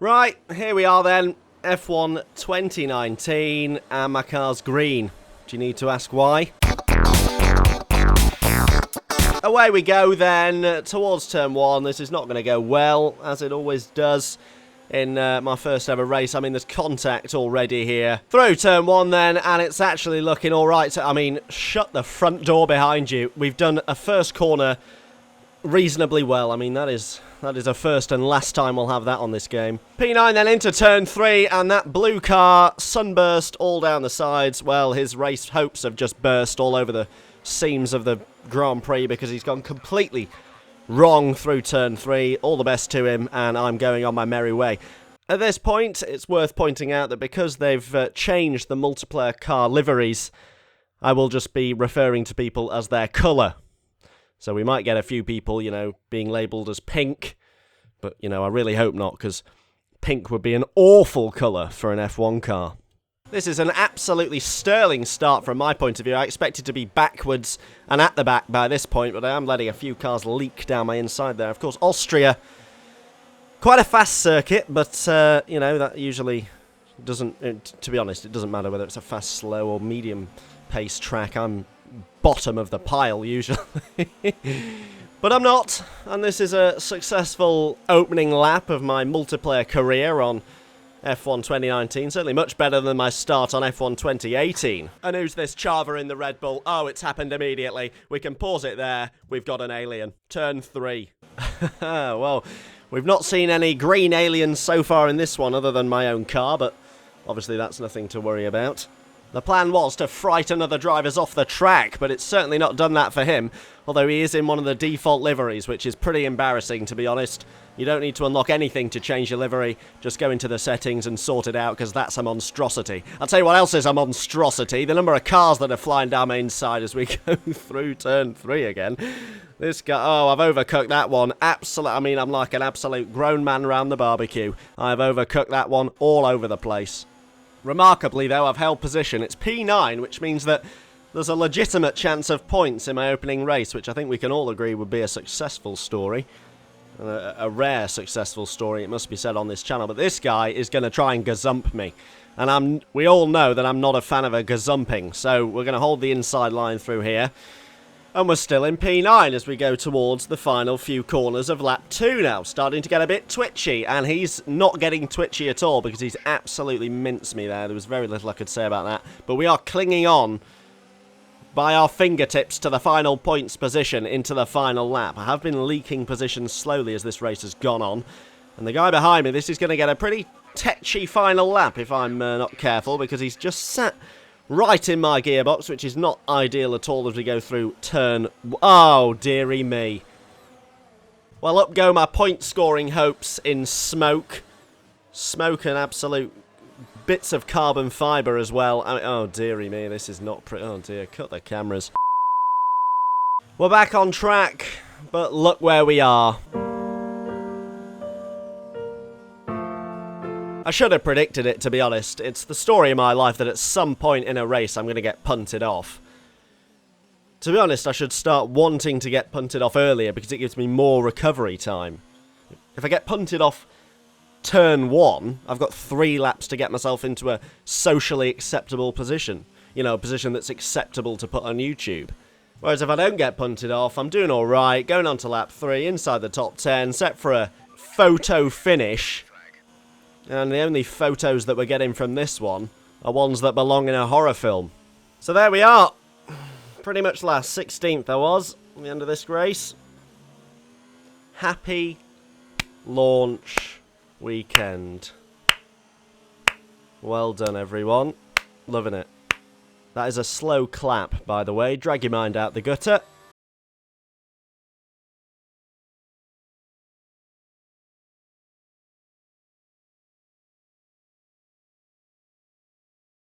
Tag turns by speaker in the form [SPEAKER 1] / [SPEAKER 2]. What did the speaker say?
[SPEAKER 1] Right, here we are then, F1 2019, and my car's green. Do you need to ask why? Away we go then, towards turn 1. This is not going to go well, as it always does in my first ever race. I mean, there's contact already here. Through turn 1 then, and it's actually looking alright. I mean, shut the front door behind you. We've done a first corner reasonably well. I mean, that is a first and last time we'll have that on this game. P9 then into turn 3, and that blue car sunburst all down the sides. Well, his race hopes have just burst all over the seams of the Grand Prix because he's gone completely wrong through turn 3. All the best to him, and I'm going on my merry way. At this point, it's worth pointing out that because they've changed the multiplayer car liveries, I will just be referring to people as their colour. So we might get a few people, you know, being labelled as pink, but, you know, I really hope not, because pink would be an awful colour for an F1 car. This is an absolutely sterling start from my point of view. I expected to be backwards and at the back by this point, but I am letting a few cars leak down my inside there. Of course, Austria, quite a fast circuit, but, you know, that usually doesn't, to be honest, it doesn't matter whether it's a fast, slow, or medium-paced track. I'm bottom of the pile, usually. But I'm not, and this is a successful opening lap of my multiplayer career on F1 2019, certainly much better than my start on F1 2018. And who's this Chava in the Red Bull? Oh, it's happened immediately. We can pause it there. We've got an alien. Turn 3. Well, we've not seen any green aliens so far in this one other than my own car, but obviously that's nothing to worry about. The plan was to frighten other drivers off the track, but it's certainly not done that for him, although he is in one of the default liveries, which is pretty embarrassing, to be honest. You don't need to unlock anything to change your livery, just go into the settings and sort it out, because that's a monstrosity. I'll tell you what else is a monstrosity, the number of cars that are flying down my inside as we go through turn 3 again. This guy, oh, I've overcooked that one. I mean, I'm like an absolute grown man round the barbecue. I've overcooked that one all over the place. Remarkably, though, I've held position. It's P9, which means that there's a legitimate chance of points in my opening race, which I think we can all agree would be a successful story. A rare successful story, it must be said on this channel. But this guy is going to try and gazump me. And we all know that I'm not a fan of a gazumping. So we're going to hold the inside line through here. And we're still in P9 as we go towards the final few corners of lap 2 now. Starting to get a bit twitchy, and he's not getting twitchy at all because he's absolutely minced me there. There was very little I could say about that. But we are clinging on by our fingertips to the final points position into the final lap. I have been leaking positions slowly as this race has gone on. And the guy behind me, this is going to get a pretty tetchy final lap if I'm not careful, because he's just sat right in my gearbox, which is not ideal at all as we go through turn... Oh, dearie me. Well, up go my point-scoring hopes in smoke. Smoke and absolute bits of carbon fibre as well. Oh, dearie me, this is not pretty... Oh, dear, cut the cameras. We're back on track, but look where we are. I should have predicted it, to be honest. It's the story of my life that at some point in a race I'm going to get punted off. To be honest, I should start wanting to get punted off earlier because it gives me more recovery time. If I get punted off turn 1, I've got 3 laps to get myself into a socially acceptable position. You know, a position that's acceptable to put on YouTube. Whereas if I don't get punted off, I'm doing alright, going on to lap 3, inside the top 10, set for a photo finish. And the only photos that we're getting from this one are ones that belong in a horror film. So there we are. Pretty much last 16th I was at the end of this race. Happy launch weekend. Well done, everyone. Loving it. That is a slow clap, by the way. Drag your mind out the gutter.